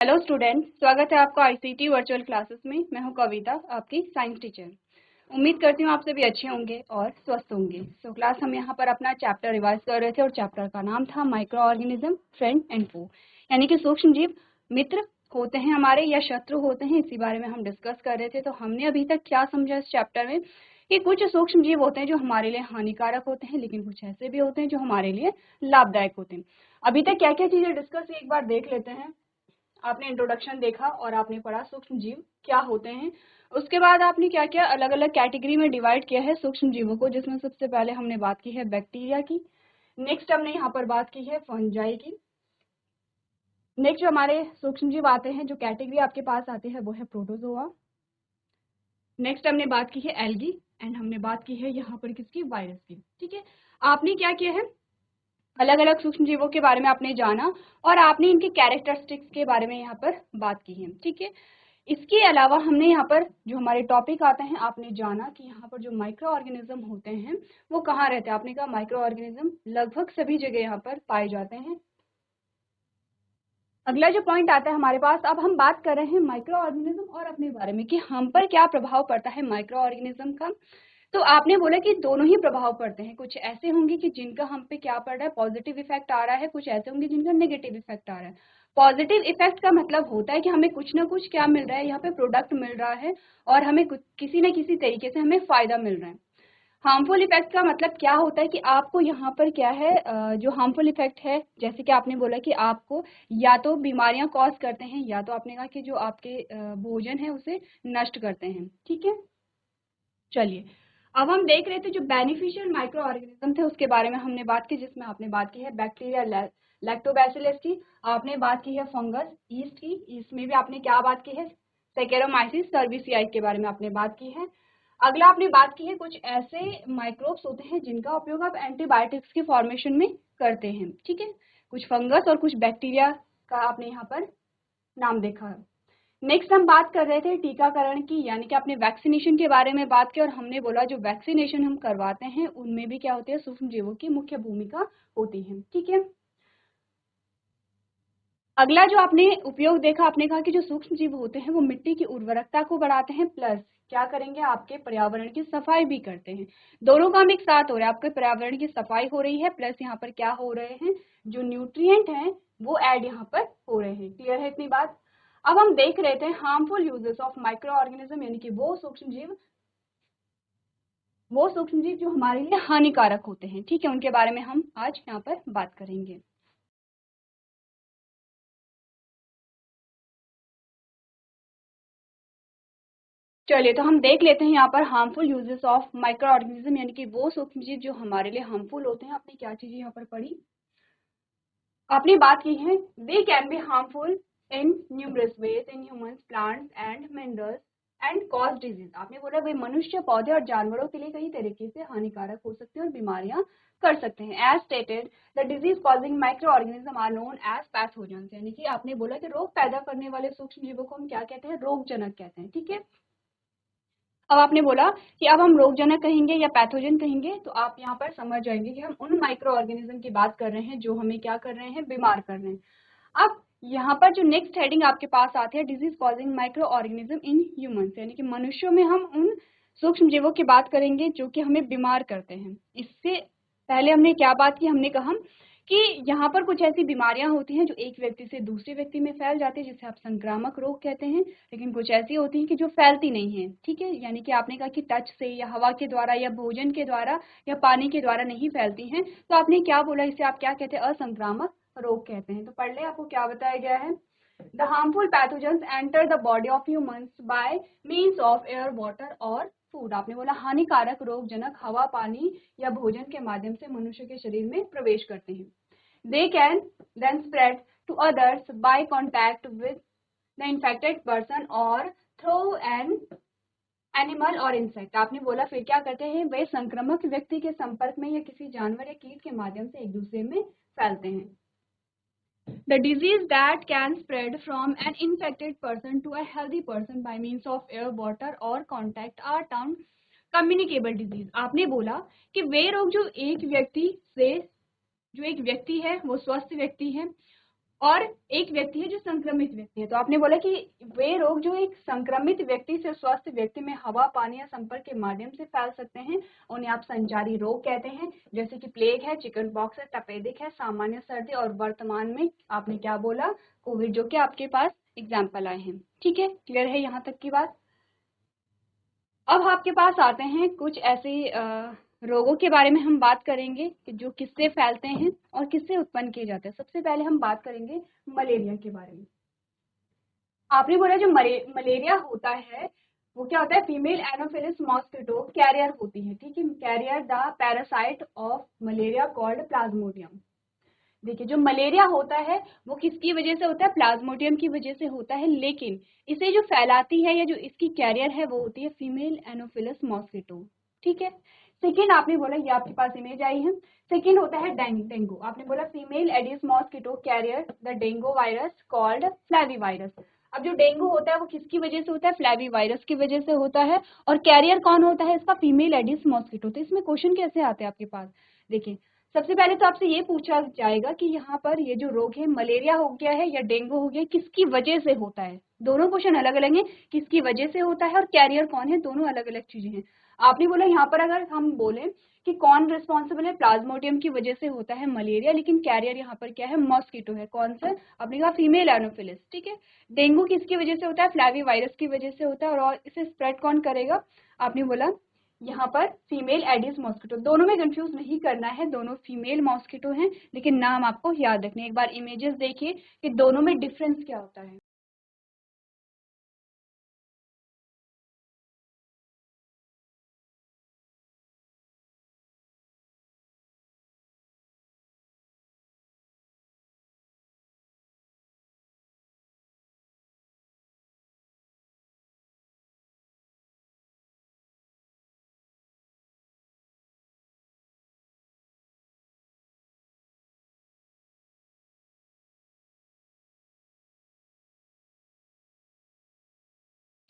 Hello student, स्वागत है आपका आईसीटी वर्चुअल क्लासेस में। मैं हूं कविता, आपकी साइंस टीचर। उम्मीद करती हूं आप सभी अच्छे होंगे और स्वस्थ होंगे। क्लास हम यहां पर अपना चैप्टर रिवाइज कर रहे थे और चैप्टर का नाम था माइक्रो ऑर्गेनिज्म फ्रेंड एंड फो, यानी कि सूक्ष्म जीव मित्र होते हैं हमारे या शत्रु होते हैं। इसी बारे में हम डिस्कस कर रहे थे। तो हमने अभी तक क्या समझा इस चैप्टर में कि कुछ सूक्ष्म जीव होते हैं जो हमारे लिए हानिकारक होते हैं, लेकिन कुछ ऐसे भी होते हैं जो हमारे लिए लाभदायक होते हैं। अभी तक क्या क्या चीजें डिस्कस एक बार देख लेते हैं। आपने इंट्रोडक्शन देखा और आपने पढ़ा सूक्ष्म जीव क्या होते हैं। उसके बाद आपने क्या क्या अलग अलग कैटेगरी में डिवाइड किया है सूक्ष्म जीवों को, जिसमें सबसे पहले हमने बात की है बैक्टीरिया की। नेक्स्ट हमने यहाँ पर बात की है फंजाई की। नेक्स्ट हमारे सूक्ष्म जीव आते हैं, जो कैटेगरी आपके पास आते हैं वो है प्रोटोजोआ। नेक्स्ट हमने बात की है एल्गी एंड हमने बात की है यहाँ पर किसकी, वायरस की। ठीक है, आपने क्या किया है, अलग अलग सूक्ष्म जीवों के बारे में आपने जाना और आपने इनके कैरेक्टरिस्टिक्स के बारे में यहाँ पर बात की है। ठीक है, इसके अलावा हमने यहाँ पर जो हमारे टॉपिक आते हैं, आपने जाना कि यहाँ पर जो माइक्रो ऑर्गेनिज्म होते हैं वो कहाँ रहते हैं। आपने कहा माइक्रो ऑर्गेनिज्म लगभग सभी जगह यहाँ पर पाए जाते हैं। अगला जो पॉइंट आता है हमारे पास, अब हम बात कर रहे हैं माइक्रो ऑर्गेनिज्म और अपने बारे में कि हम पर क्या प्रभाव पड़ता है माइक्रो ऑर्गेनिज्म का। तो आपने बोला कि दोनों ही प्रभाव पड़ते हैं। कुछ ऐसे होंगे कि जिनका हम पे क्या पड़ रहा है, पॉजिटिव इफेक्ट आ रहा है, कुछ ऐसे होंगे जिनका नेगेटिव इफेक्ट आ रहा है। पॉजिटिव इफेक्ट का मतलब होता है कि हमें कुछ ना कुछ क्या मिल रहा है, यहाँ पे प्रोडक्ट मिल रहा है और हमें किसी न किसी तरीके से हमें फायदा मिल रहा है। हार्मफुल इफेक्ट का मतलब क्या होता है कि आपको यहाँ पर क्या है, जो हार्मफुल इफेक्ट है, जैसे कि आपने बोला कि आपको या तो बीमारियां कॉज करते हैं या तो आपने कहा कि जो आपके भोजन है उसे नष्ट करते हैं। ठीक है, चलिए अब हम देख रहे थे जो बेनिफिशियल माइक्रो ऑर्गेनिज्म थे उसके बारे में हमने बात की, जिसमें आपने बात की है बैक्टीरिया, लैक्टोबैसिलस की, आपने बात की है फंगस, ईस्ट की, इसमें भी आपने क्या बात की है, सैकेरोमाइसिस सर्विसियाई के बारे में आपने बात की है। अगला आपने बात की है कुछ ऐसे माइक्रोब्स होते हैं जिनका उपयोग आप एंटीबायोटिक्स के फॉर्मेशन में करते हैं। ठीक है, कुछ फंगस और कुछ बैक्टीरिया का आपने यहाँ पर नाम देखा है। नेक्स्ट हम बात कर रहे थे टीकाकरण की, यानी कि आपने वैक्सीनेशन के बारे में बात की और हमने बोला जो वैक्सीनेशन हम करवाते हैं उनमें भी क्या होती है, सूक्ष्म जीवों की मुख्य भूमिका होती है। ठीक है, अगला जो आपने उपयोग देखा, आपने कहा कि जो सूक्ष्म जीव होते हैं वो मिट्टी की उर्वरकता को बढ़ाते हैं, प्लस क्या करेंगे, आपके पर्यावरण की सफाई भी करते हैं। दोनों काम एक साथ हो रहा है, आपके पर्यावरण की सफाई हो रही है प्लस यहाँ पर क्या हो रहे हैं, जो न्यूट्रिएंट हैं वो ऐड यहाँ पर हो रहे हैं। क्लियर है इतनी बात। अब हम देख रहे थे harmful uses of micro organism, यानी कि वो सूक्ष्म जीव जो हमारे लिए हानिकारक होते हैं। ठीक है, उनके बारे में हम आज यहाँ पर बात करेंगे। चलिए तो हम देख लेते हैं यहाँ पर harmful uses of micro organism, यानी कि वो सूक्ष्म जीव जो हमारे लिए हार्मफुल होते हैं। आपने क्या चीजें यहाँ पर पढ़ी, आपने बात की है they can be harmful in numerous ways in humans, plants and minerals and cause disease. आपने बोला वे मनुष्य, पौधे और जानवरों के लिए कई तरीके से हानिकारक हो सकते हैं और बीमारियां कर सकते हैं। As stated the disease causing microorganism are known as pathogens, यानी कि आपने बोला कि रोग पैदा करने वाले सूक्ष्म जीवों को हम क्या कहते हैं, रोगजनक कहते हैं। ठीक है, अब आपने बोला कि अब हम रोगजनक कहेंगे या पैथोजन कहेंगे, तो आप यहाँ पर समझ जाएंगे कि हम उन माइक्रो ऑर्गेनिज्म की बात कर रहे हैं जो हमें क्या कर रहे हैं, बीमार कर रहे हैं। अब यहाँ पर जो नेक्स्ट हेडिंग आपके पास आती है, disease causing micro organism in humans, यानी कि मनुष्यों में हम उन सूक्ष्म जीवों की बात करेंगे जो कि हमें बीमार करते हैं। इससे पहले हमने क्या बात की, हमने कहा कि यहाँ पर कुछ ऐसी बीमारियां होती हैं जो एक व्यक्ति से दूसरे व्यक्ति में फैल जाती है, जिसे आप संक्रामक रोग कहते हैं, लेकिन कुछ ऐसी होती हैं कि जो फैलती नहीं है। ठीक है, यानी कि आपने कहा कि टच से या हवा के द्वारा या भोजन के द्वारा या पानी के द्वारा नहीं फैलती हैं, तो आपने क्या बोला, इसे आप क्या कहते हैं, असंक्रामक रोग कहते हैं। तो पढ़ ले, आपको क्या बताया गया है, the harmful pathogens enter the body of humans bye means of air, water और फूड। आपने बोला हानिकारक रोगजनक हवा, पानी या भोजन के माध्यम से मनुष्य के शरीर में प्रवेश करते हैं। They can then spread to others by contact with the infected person और थ्रू एन एनिमल और इंसेक्ट। आपने बोला फिर क्या करते हैं, वे संक्रमक व्यक्ति के संपर्क में या किसी जानवर या कीट के माध्यम से एक दूसरे में फैलते हैं। The disease that can spread from an infected person to a healthy person by means of air, water or contact are termed communicable disease। आपने बोला कि वे रोग जो एक व्यक्ति है वो स्वस्थ व्यक्ति है और एक व्यक्ति है जो संक्रमित व्यक्ति है। तो आपने बोला कि वे रोग जो एक संक्रमित व्यक्ति से स्वस्थ व्यक्ति में हवा, पानी या संपर्क के माध्यम से फैल सकते हैं, उन्हें आप संचारी रोग कहते हैं, जैसे कि प्लेग है, चिकन पॉक्स है, तपेदिक है, सामान्य सर्दी और वर्तमान में आपने क्या बोला, कोविड, जो कि आपके पास एग्जाम्पल आए हैं। ठीक है, क्लियर है यहाँ तक की बात। अब आपके पास आते हैं कुछ ऐसे रोगों के बारे में हम बात करेंगे कि जो किससे फैलते हैं और किससे उत्पन्न किए जाते हैं। सबसे पहले हम बात करेंगे मलेरिया के बारे में। आपने बोला जो मलेरिया होता है वो क्या होता है, फीमेल एनोफिलिस मॉस्किटो कैरियर होती है। ठीक है, carrier the parasite of malaria called plasmodium. देखिए, जो मलेरिया होता है वो किसकी वजह से होता है, प्लाज्मोडियम की वजह से होता है, लेकिन इसे जो फैलाती है या जो इसकी कैरियर है वो होती है फीमेल एनोफिलस मॉस्किटो। ठीक है। सेकेंड आपने बोला, ये आपके पास इमेज आई है, सेकेंड होता है डेंगू। आपने बोला female Aedes mosquito carrier the dengue virus called flavi virus. अब जो डेंगू होता है वो किसकी वजह से होता है, फ्लैवी वायरस की वजह से होता है, और कैरियर कौन होता है इसका, फीमेल एडिस मॉस्किटो। तो इसमें क्वेश्चन कैसे आते हैं आपके पास, देखिए सबसे पहले तो आपसे ये पूछा जाएगा कि यहाँ पर ये जो रोग है, मलेरिया हो गया है या डेंगू हो गया, किसकी वजह से होता है। दोनों क्वेश्चन अलग अलग हैं, किसकी वजह से होता है और कैरियर कौन है, दोनों अलग अलग चीजें हैं। आपने बोला यहाँ पर अगर हम बोले कि कौन रिस्पॉन्सिबल है, प्लाज्मोडियम की वजह से होता है मलेरिया, लेकिन कैरियर यहाँ पर क्या है, मॉस्किटो है। कौन सा, आपने कहा फीमेल एनोफिलिस। ठीक है। डेंगू किसकी वजह से होता है, फ्लैवी वायरस की वजह से होता है, और इसे स्प्रेड कौन करेगा, आपने बोला यहाँ पर फीमेल एडिस मॉस्किटो। दोनों में कंफ्यूज नहीं करना है, दोनों फीमेल मॉस्किटो हैं, लेकिन नाम आपको याद रखने। एक बार इमेजेस देखिए कि दोनों में डिफरेंस क्या होता है।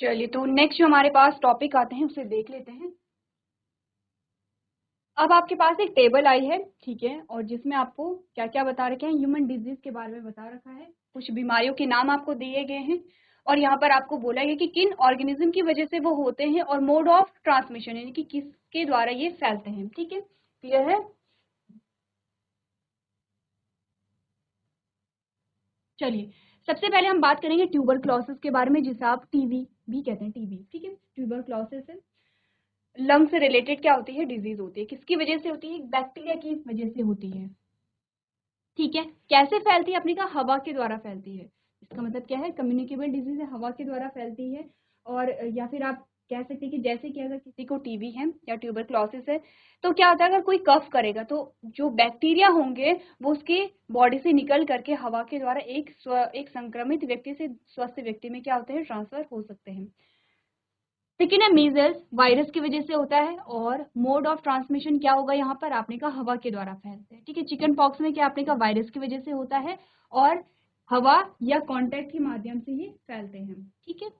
चलिए, तो नेक्स्ट जो हमारे पास टॉपिक आते हैं उसे देख लेते हैं। अब आपके पास एक टेबल आई है, ठीक है, और जिसमें आपको क्या क्या बता रखे हैं, ह्यूमन डिजीज के बारे में बता रखा है, कुछ बीमारियों के नाम आपको दिए गए हैं, और यहाँ पर आपको बोला गया कि किन ऑर्गेनिज्म की वजह से वो होते हैं, और मोड ऑफ ट्रांसमिशन यानी कि किसके द्वारा ये फैलते हैं। ठीक है, क्लियर है। चलिए, सबसे पहले हम बात करेंगे ट्यूबरक्लोसिस के बारे में, जिसे आप टीबी भी कहते हैं, टीबी। ठीक है, ट्यूबरक्लोसिस है, लंग से रिलेटेड क्या होती है, डिजीज होती है, किसकी वजह से होती है, बैक्टीरिया की वजह से होती है। ठीक है, कैसे फैलती है, आपने कहा हवा के द्वारा फैलती है। इसका मतलब क्या है, कम्युनिकेबल डिजीज है, हवा के द्वारा फैलती है। और या फिर आप कह सकते हैं कि जैसे कि अगर किसी को टीबी है या ट्यूबरक्लोसिस है, तो क्या होता है, अगर कोई कफ करेगा तो जो बैक्टीरिया होंगे वो उसके बॉडी से निकल करके हवा के द्वारा एक संक्रमित व्यक्ति से स्वस्थ व्यक्ति में क्या होते हैं, ट्रांसफर हो सकते हैं। लेकिन है मीजल्स वायरस की वजह से होता है, और मोड ऑफ ट्रांसमिशन क्या होगा, यहाँ पर आपने कहा हवा के द्वारा फैलते हैं। ठीक है, चिकन पॉक्स में क्या आपने कहा, वायरस की वजह से होता है, और हवा या कांटेक्ट के माध्यम से ही फैलते हैं। ठीक है,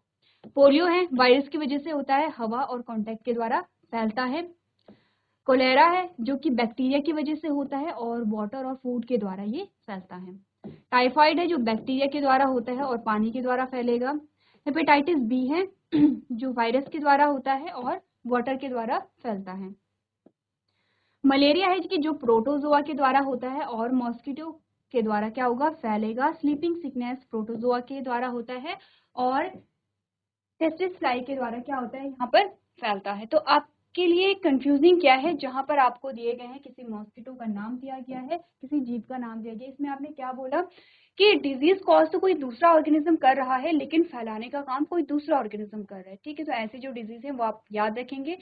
पोलियो है, वायरस की वजह से होता है, हवा और कांटेक्ट के द्वारा फैलता है। कोलेरा है जो कि बैक्टीरिया की वजह से होता है, और वाटर और फूड के द्वारा ये फैलता है। टाइफाइड है जो बैक्टीरिया के द्वारा होता है और पानी के द्वारा फैलेगा। हेपेटाइटिस बी है जो वायरस के द्वारा होता है और वाटर के द्वारा फैलता है। मलेरिया है कि जो प्रोटोजोआ के द्वारा होता है और मॉस्किटो के द्वारा क्या होगा, फैलेगा। स्लीपिंग सिकनेस प्रोटोजोआ के द्वारा होता है और टेस्टिस फ्लाई के द्वारा क्या होता है, यहाँ पर फैलता है। तो आपके लिए कंफ्यूजिंग क्या है, जहां पर आपको दिए गए हैं किसी मॉस्किटो का नाम दिया गया है, किसी जीव का नाम दिया गया है, इसमें आपने क्या बोला कि डिजीज कॉज तो कोई दूसरा ऑर्गेनिज्म कर रहा है, लेकिन फैलाने का काम कोई दूसरा ऑर्गेनिज्म कर रहा है। ठीक है, तो ऐसी जो डिजीज है वो आप याद रखेंगे।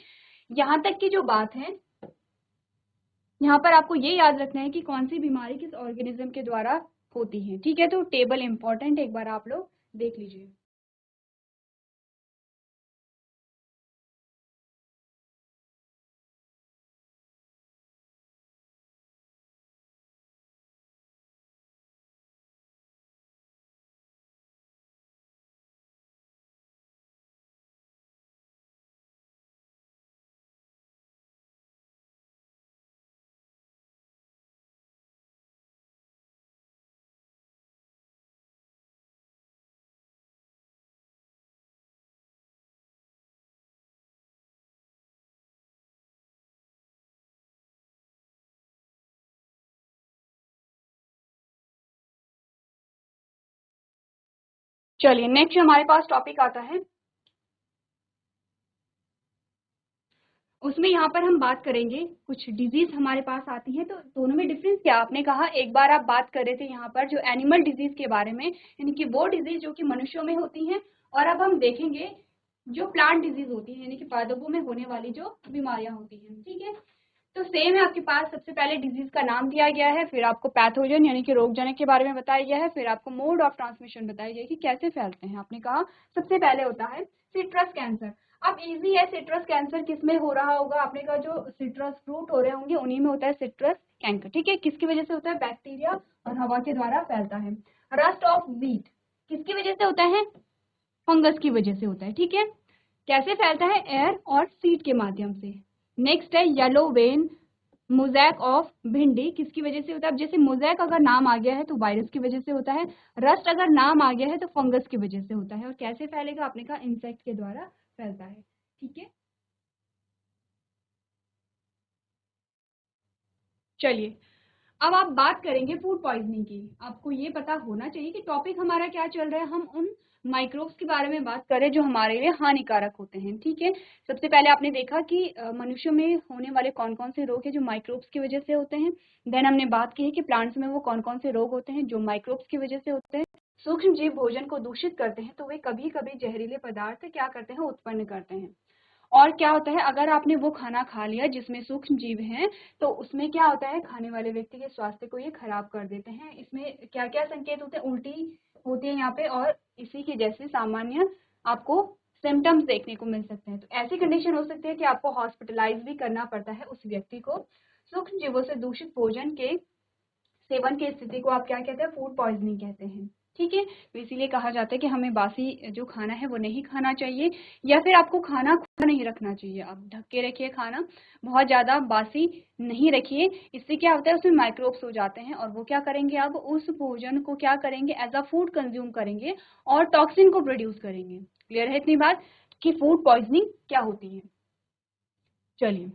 यहाँ तक की जो बात है, यहाँ पर आपको ये याद रखना है कि कौन सी बीमारी किस ऑर्गेनिज्म के द्वारा होती है। ठीक है, तो टेबल इंपॉर्टेंट, एक बार आप लोग देख लीजिए। चलिए नेक्स्ट हमारे पास टॉपिक आता है, उसमें यहाँ पर हम बात करेंगे कुछ डिजीज हमारे पास आती है। तो दोनों में डिफरेंस क्या, आपने कहा एक बार आप बात कर रहे थे यहाँ पर जो एनिमल डिजीज के बारे में, यानी कि वो डिजीज जो कि मनुष्यों में होती हैं, और अब हम देखेंगे जो प्लांट डिजीज होती है, यानी कि पादपों में होने वाली जो बीमारियां होती हैं। ठीक है, तो सेम है, आपके पास सबसे पहले डिजीज का नाम दिया गया है, फिर आपको पैथोजन यानी कि रोगजनक के बारे में बताया गया है, फिर आपको मोड ऑफ ट्रांसमिशन बताया गया है कि कैसे फैलते हैं। आपने कहा सबसे पहले होता है सिट्रस कैंसर। अब इजी है, सिट्रस कैंसर किसमें हो रहा होगा, आपने कहा जो सिट्रस फ्रूट हो रहे होंगे उन्हीं में होता है सिट्रस कैंकर। ठीक है, किसकी वजह से होता है, बैक्टीरिया और हवा के द्वारा फैलता है। रस्ट ऑफ व्हीट किसकी वजह से होता है, फंगस की वजह से होता है। ठीक है, कैसे फैलता है, एयर और सीड के माध्यम से। नेक्स्ट है येलो वेन मोजैक ऑफ भिंडी, किसकी वजह से होता है, अब जैसे मोजैक अगर नाम आ गया है तो वायरस की वजह से होता है, रस्ट अगर नाम आ गया है तो फंगस की वजह से होता है। और कैसे फैलेगा, आपने कहा इंसेक्ट के द्वारा फैलता है। ठीक है, चलिए अब आप बात करेंगे फूड पॉइजनिंग की। आपको ये पता होना चाहिए कि टॉपिक हमारा क्या चल रहा है, हम उन माइक्रोब्स के बारे में बात करें जो हमारे लिए हानिकारक होते हैं। ठीक है, सबसे पहले आपने देखा कि मनुष्यों में होने वाले कौन कौन से रोग हैं जो माइक्रोब्स की वजह से होते हैं। देन हमने बात की है कि प्लांट्स में वो कौन कौन से रोग होते हैं जो माइक्रोब्स की वजह से होते हैं। सूक्ष्म जीव भोजन को दूषित करते हैं तो वे कभी कभी जहरीले पदार्थ क्या करते हैं, उत्पन्न करते हैं। और क्या होता है, अगर आपने वो खाना खा लिया जिसमें सूक्ष्म जीव हैं तो उसमें क्या होता है, खाने वाले व्यक्ति के स्वास्थ्य को ये खराब कर देते हैं। इसमें क्या क्या संकेत होते हैं, उल्टी होती है यहाँ पे, और इसी के जैसे सामान्य आपको सिम्टम्स देखने को मिल सकते हैं। तो ऐसी कंडीशन हो सकती है कि आपको हॉस्पिटलाइज भी करना पड़ता है उस व्यक्ति को। सूक्ष्म जीवों से दूषित भोजन के सेवन की स्थिति को आप क्या कहते हैं, फूड पॉइजनिंग कहते हैं। ठीक है, तो इसीलिए कहा जाता है कि हमें बासी जो खाना है वो नहीं खाना चाहिए, या फिर आपको खाना खुला नहीं रखना चाहिए। आप ढक के रखिए खाना, बहुत ज्यादा बासी नहीं रखिए। इससे क्या होता है, उसमें माइक्रोब्स हो जाते हैं और वो क्या करेंगे, अब उस भोजन को क्या करेंगे, एज अ फूड कंज्यूम करेंगे और टॉक्सिन को प्रोड्यूस करेंगे। क्लियर है इतनी बात कि फूड पॉइजनिंग क्या होती है। चलिए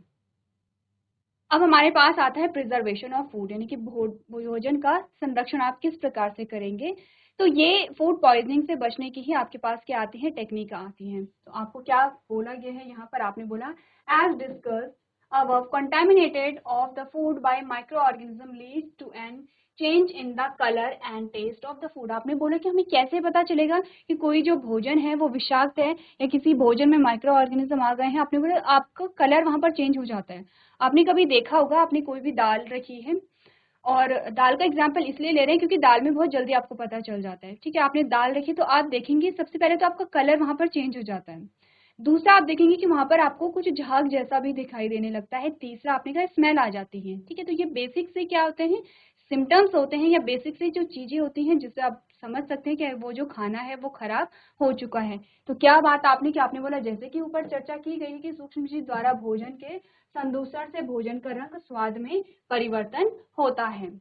अब हमारे पास आता है प्रिजर्वेशन ऑफ फूड, यानी कि भोजन का संरक्षण आप किस प्रकार से करेंगे। तो ये फूड पॉइजनिंग से बचने की ही आपके पास क्या आती है, टेक्निक आती हैं। तो आपको क्या बोला गया है यहाँ पर, आपने बोला as discuss above contaminated of the food by microorganism leads to an change in the color and taste of the food। आपने बोला कि हमें कैसे पता चलेगा कि कोई जो भोजन है वो विषाक्त है या किसी भोजन में माइक्रो ऑर्गेनिज्म आ गए हैं। आपने बोला आपका कलर वहां पर चेंज हो जाता है। आपने कभी देखा होगा, आपने कोई भी दाल रखी है, और दाल का एग्जाम्पल इसलिए ले रहे हैं क्योंकि दाल में बहुत जल्दी आपको पता चल जाता है। ठीक है, आपने दाल रखी तो आप देखेंगे सबसे पहले तो आपका कलर वहां पर चेंज हो जाता है। दूसरा आप देखेंगे कि वहां पर आपको कुछ झाग जैसा भी दिखाई देने लगता है। तीसरा आपने कहा स्मेल आ जाती है। ठीक है, तो ये बेसिक से क्या होते हैं, सिम्टम्स होते हैं या बेसिक से जो चीजें होती हैं जिससे आप समझ सकते हैं कि वो जो खाना है वो खराब हो चुका है। तो क्या बात आपने कि आपने बोला जैसे कि ऊपर चर्चा की गई कि सूक्ष्मजीव द्वारा भोजन के संदूषण से भोजन का रंग स्वाद में परिवर्तन होता है।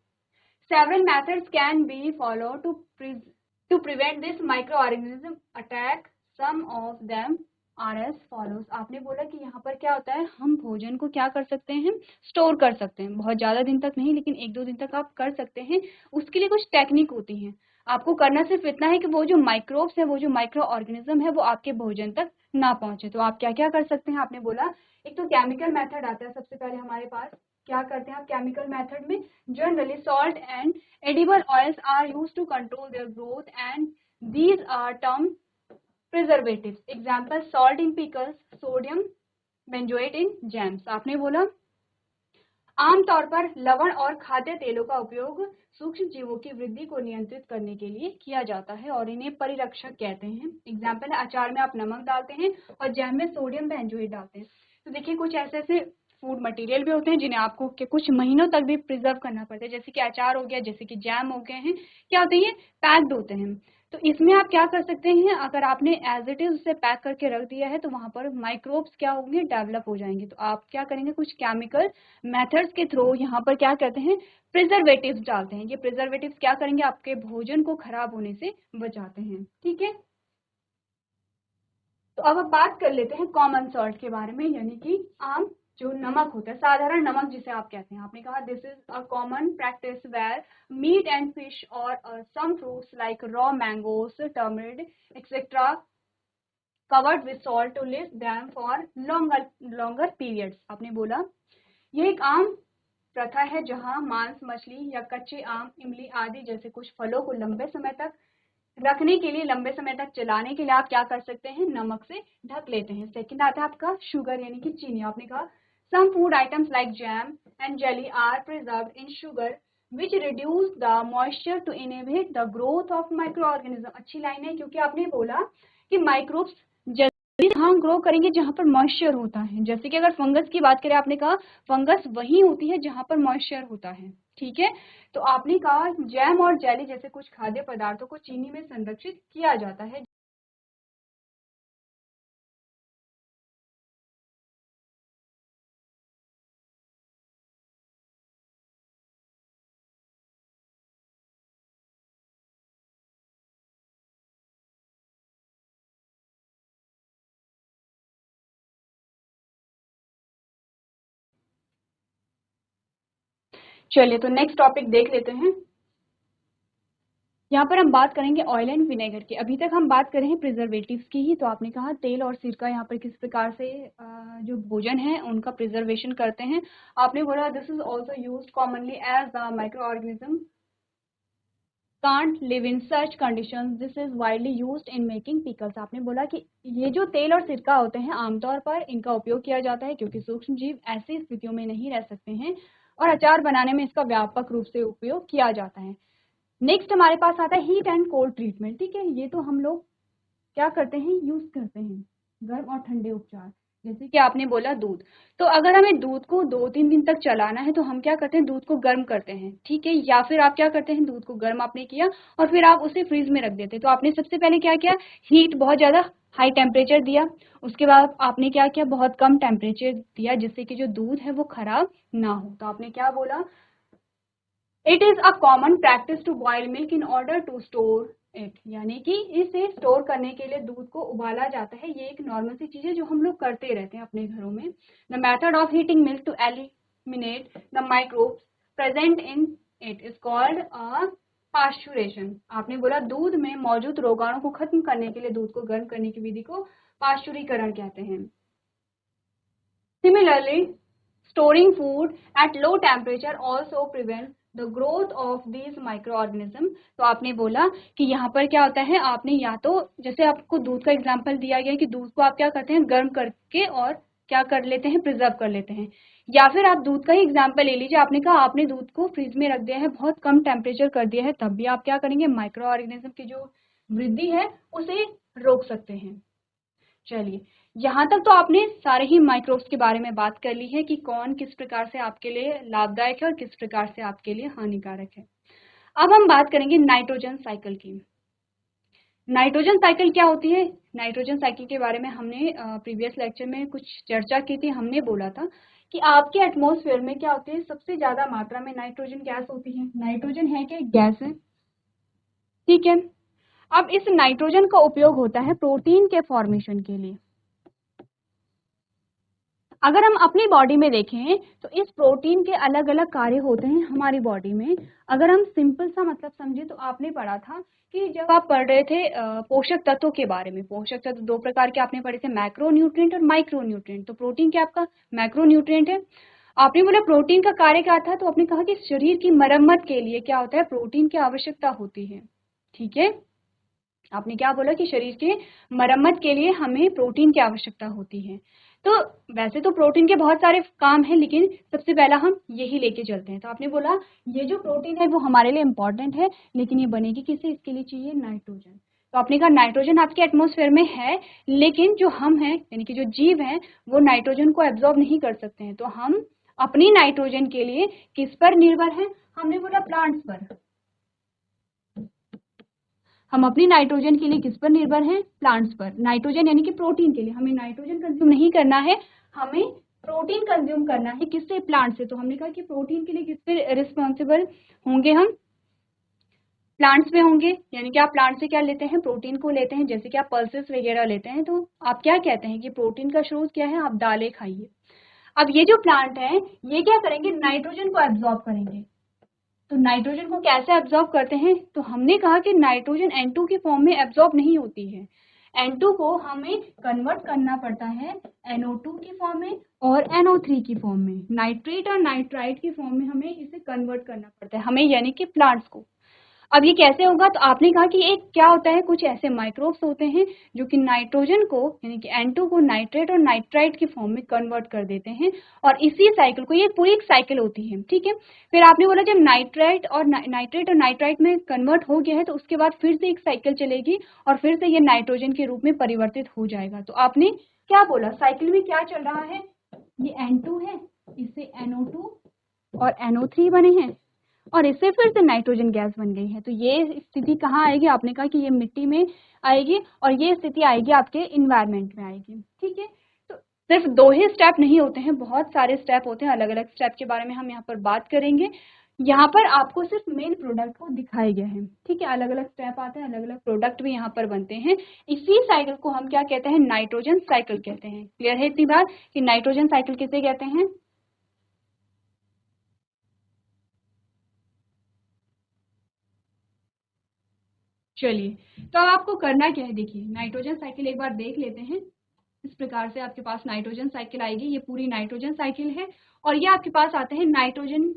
Several methods can be followed to prevent this microorganism attack. Some of them are as follows। आपने बोला कि यहाँ पर क्या होता है, हम भोजन को क्या कर सकते हैं, स्टोर कर सकते हैं। बहुत ज्यादा दिन तक नहीं, लेकिन एक दो दिन तक आप कर सकते हैं। उसके लिए कुछ टेक्निक होती हैं। आपको करना सिर्फ इतना है कि वो जो माइक्रोब्स है, वो जो माइक्रो ऑर्गेनिज्म है, वो आपके भोजन तक ना पहुंचे। तो आप क्या क्या कर सकते हैं, आपने बोला एक तो केमिकल मेथड आता है सबसे पहले हमारे पास। क्या करते हैं आप केमिकल मेथड में, generally salt and edible oils are used to control their growth and these are termed preservatives। example salt in pickles, sodium benzoate in jams। आपने बोला आमतौर पर लवण और खाद्य तेलों का उपयोग सूक्ष्म जीवों की वृद्धि को नियंत्रित करने के लिए किया जाता है और इन्हें परिरक्षक कहते हैं। एग्जाम्पल है अचार में आप नमक डालते हैं और जैम में सोडियम बेंजोएट डालते हैं। तो देखिए कुछ ऐसे ऐसे फूड मटेरियल भी होते हैं जिन्हें आपको कुछ महीनों तक भी प्रिजर्व करना पड़ता है, जैसे कि अचार हो गया, जैसे कि जैम हो गए हैं, क्या होते हैं ये पैक्ड होते हैं। तो इसमें आप क्या कर सकते हैं, अगर आपने एज इट इज उसे पैक करके रख दिया है तो वहां पर माइक्रोब्स क्या होंगे, डेवलप हो जाएंगे। तो आप क्या करेंगे, कुछ केमिकल मेथड्स के थ्रू यहाँ पर क्या कहते हैं, प्रिजर्वेटिव्स डालते हैं। ये प्रिजर्वेटिव्स क्या करेंगे, आपके भोजन को खराब होने से बचाते हैं। ठीक है, तो अब बात कर लेते हैं कॉमन सॉल्ट के बारे में, यानी कि आम जो नमक होता है, साधारण नमक जिसे आप कहते हैं। आपने कहा this is a common practice where meat and fish और some fruits like raw mangoes, turmeric etcetera covered with salt to live them for longer periods. आपने बोला ये एक आम प्रथा है जहां मांस, मछली या कच्चे आम, इमली आदि जैसे कुछ फलों को लंबे समय तक रखने के लिए, लंबे समय तक चलाने के लिए आप क्या कर सकते हैं, नमक से ढक लेते हैं। सेकंड आता है आपका शुगर यानी कि चीनी। आपने कहा some food items like jam and jelly are preserved in sugar which reduce the moisture to inhibit the growth of microorganism. अच्छी लाइन है, क्योंकि आपने बोला कि माइक्रोब्स जल्दी हाँ ग्रो करेंगे जहां पर मॉइस्चर होता है। जैसे कि अगर फंगस की बात करें, आपने कहा फंगस वही होती है जहां पर मॉइस्चर होता है, ठीक है। तो आपने कहा जैम और जेली जैसे कुछ खाद्य पदार्थों को चीनी में संरक्षित किया जाता है। चलिए तो नेक्स्ट टॉपिक देख लेते हैं। यहाँ पर हम बात करेंगे ऑयल एंड विनेगर की। अभी तक हम बात कर रहे हैं प्रिजर्वेटिव्स की ही। तो आपने कहा तेल और सिरका यहाँ पर किस प्रकार से जो भोजन है उनका प्रिजर्वेशन करते हैं। आपने बोला this is also used commonly as the microorganism can't live in such conditions. This is widely used in making pickles. आपने बोला कि ये जो तेल और सिरका होते हैं आमतौर पर इनका उपयोग किया जाता है क्योंकि सूक्ष्म जीव ऐसी स्थितियों में नहीं रह सकते हैं और अचार बनाने में इसका व्यापक रूप से उपयोग किया जाता है। नेक्स्ट हमारे पास आता है हीट एंड कोल्ड ट्रीटमेंट। ठीक है, ये तो हम लोग क्या करते हैं, यूज करते हैं गर्म और ठंडे उपचार। जैसे कि आपने बोला दूध, तो अगर हमें दूध को 2-3 दिन तक चलाना है तो हम क्या करते हैं, दूध को गर्म करते हैं, ठीक है। या फिर आप क्या करते हैं, दूध को गर्म आपने किया और फिर आप उसे फ्रीज में रख देते हैं। तो आपने सबसे पहले क्या किया, हीट बहुत ज्यादा हाई टेम्परेचर दिया, उसके बाद आपने क्या किया, बहुत कम टेम्परेचर दिया जिससे कि जो दूध है वो खराब ना हो। तो आपने क्या बोला, it is a common practice to boil milk in order to store it, यानी कि इसे स्टोर करने के लिए दूध को उबाला जाता है। ये एक नॉर्मल सी चीज है जो हम लोग करते रहते हैं अपने घरों में। The method of heating milk to eliminate the microbes present in it is called a pasteurisation. आपने बोला दूध में मौजूद रोगाणु को खत्म करने के लिए दूध को गर्म करने की विधि को पास्चुरीकरण कहते हैं। Similarly, storing food at low temperature also prevents the growth of these microorganisms. तो आपने बोला कि यहाँ पर क्या होता है, आपने या तो जैसे आपको दूध का एग्जांपल दिया गया कि दूध को आप क्या करते हैं, गर्म करके और क्या कर लेते हैं, प्रिजर्व कर लेते हैं। या फिर आप दूध का ही एग्जांपल ले लीजिए, आपने कहा आपने दूध को फ्रिज में रख दिया है, बहुत कम टेम्परेचर कर दिया है, तब भी आप क्या करेंगे, माइक्रो ऑर्गेनिज्म की जो वृद्धि है उसे रोक सकते हैं। चलिए, यहाँ तक तो आपने सारे ही माइक्रोब्स के बारे में बात कर ली है कि कौन किस प्रकार से आपके लिए लाभदायक है और किस प्रकार से आपके लिए हानिकारक है। अब हम बात करेंगे नाइट्रोजन साइकिल की। नाइट्रोजन साइकिल क्या होती है, नाइट्रोजन साइकिल के बारे में हमने प्रीवियस लेक्चर में कुछ चर्चा की थी। हमने बोला था कि आपके एटमॉस्फेयर में क्या होती है, सबसे ज्यादा मात्रा में नाइट्रोजन गैस होती है। नाइट्रोजन है क्या, गैस है, ठीक है। अब इस नाइट्रोजन का उपयोग होता है प्रोटीन के फॉर्मेशन के लिए। अगर हम अपनी बॉडी में देखें तो इस प्रोटीन के अलग अलग कार्य होते हैं हमारी बॉडी में। अगर हम सिंपल सा मतलब समझे तो आपने पढ़ा था कि जब आप पढ़ रहे थे पोषक तत्वों के बारे में, पोषक तत्व दो प्रकार के आपने पढ़े थे, मैक्रो न्यूट्रिएंट और माइक्रो न्यूट्रिएंट। तो प्रोटीन क्या आपका मैक्रो न्यूट्रिएंट है। आपने बोला प्रोटीन का कार्य क्या था, तो आपने कहा कि शरीर की मरम्मत के लिए क्या होता है, प्रोटीन की आवश्यकता होती है, ठीक है। आपने क्या बोला कि शरीर के मरम्मत के लिए हमें प्रोटीन की आवश्यकता होती है। तो वैसे तो प्रोटीन के बहुत सारे काम हैं, लेकिन सबसे पहला हम यही लेके चलते हैं। तो आपने बोला ये जो प्रोटीन है वो हमारे लिए इम्पोर्टेंट है, लेकिन ये बनेगी किससे, इसके लिए चाहिए नाइट्रोजन। तो आपने कहा नाइट्रोजन आपके एटमॉस्फेयर में है, लेकिन जो हम हैं यानी कि जो जीव हैं वो नाइट्रोजन को एब्जॉर्ब नहीं कर सकते हैं। तो हम अपनी नाइट्रोजन के लिए किस पर निर्भर हैं, हमने बोला प्लांट्स पर। हम अपनी नाइट्रोजन के लिए किस पर निर्भर हैं, प्लांट्स पर। नाइट्रोजन यानी कि प्रोटीन के लिए हमें नाइट्रोजन कंज्यूम नहीं करना है, हमें प्रोटीन कंज्यूम करना है, किससे, प्लांट से। तो हमने कहा कि प्रोटीन के लिए किस पे रिस्पॉन्सिबल होंगे हम, प्लांट्स में होंगे। यानी कि आप प्लांट से क्या लेते हैं, प्रोटीन को लेते हैं। जैसे कि आप पल्सेस वगैरह लेते हैं तो आप क्या कहते हैं कि प्रोटीन का स्रोत क्या है, आप दालें खाइए। अब ये जो प्लांट है ये क्या करेंगे, नाइट्रोजन को एब्जॉर्ब करेंगे। तो नाइट्रोजन को कैसे एब्जॉर्ब करते हैं, तो हमने कहा कि नाइट्रोजन N2 की फॉर्म में एब्जॉर्ब नहीं होती है, N2 को हमें कन्वर्ट करना पड़ता है NO2 की फॉर्म में और NO3 की फॉर्म में, नाइट्रेट और नाइट्राइट की फॉर्म में हमें इसे कन्वर्ट करना पड़ता है, हमें यानी कि प्लांट्स को। अब ये कैसे होगा, तो आपने कहा कि एक क्या होता है, कुछ ऐसे माइक्रोब्स होते हैं जो कि नाइट्रोजन को यानी कि N2 को नाइट्रेट और नाइट्राइट की फॉर्म में कन्वर्ट कर देते हैं, और इसी साइकिल को, ये पूरी एक साइकिल होती है, ठीक है। फिर आपने बोला जब नाइट्रेट और नाइट्राइट में कन्वर्ट हो गया है तो उसके बाद फिर से एक साइकिल चलेगी और फिर से ये नाइट्रोजन के रूप में परिवर्तित हो जाएगा। तो आपने क्या बोला, साइकिल में क्या चल रहा है, ये N2 है, इससे NO2 और NO3 बने हैं और इससे फिर से नाइट्रोजन गैस बन गई है। तो ये स्थिति कहाँ आएगी, आपने कहा कि ये मिट्टी में आएगी और ये स्थिति आएगी आपके इन्वायरमेंट में आएगी, ठीक है। तो सिर्फ 2 ही स्टेप नहीं होते हैं, बहुत सारे स्टेप होते हैं, अलग अलग स्टेप के बारे में हम यहाँ पर बात करेंगे। यहाँ पर आपको सिर्फ मेन प्रोडक्ट को दिखाया गया है, ठीक है, अलग अलग स्टेप आते हैं, अलग अलग प्रोडक्ट भी यहाँ पर बनते हैं। इसी साइकिल को हम क्या कहते हैं, नाइट्रोजन साइकिल कहते हैं। क्लियर है इतनी बात कि नाइट्रोजन साइकिल किसे कहते हैं। चलिए, तो अब आपको करना क्या है, देखिए नाइट्रोजन साइकिल एक बार देख लेते हैं। इस प्रकार से आपके पास नाइट्रोजन साइकिल आएगी, ये पूरी नाइट्रोजन साइकिल है और ये आपके पास आते हैं नाइट्रोजन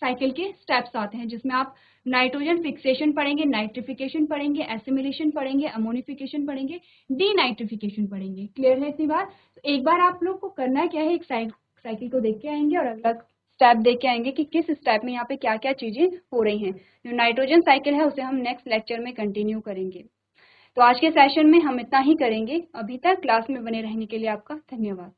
साइकिल के स्टेप्स आते हैं, जिसमें आप नाइट्रोजन फिक्सेशन पढ़ेंगे, नाइट्रिफिकेशन पढ़ेंगे, एसिमिलेशन पढ़ेंगे, अमोनिफिकेशन पढ़ेंगे, डीनाइट्रिफिकेशन पढ़ेंगे। क्लियर है इतनी बात। तो एक बार आप लोग को करना क्या है, एक साइकिल को देख के आएंगे और अगला स्टेप देख के आएंगे कि किस स्टेप में यहाँ पे क्या क्या चीजें हो रही हैं। जो नाइट्रोजन साइकिल है उसे हम नेक्स्ट लेक्चर में कंटिन्यू करेंगे। तो आज के सेशन में हम इतना ही करेंगे। अभी तक क्लास में बने रहने के लिए आपका धन्यवाद।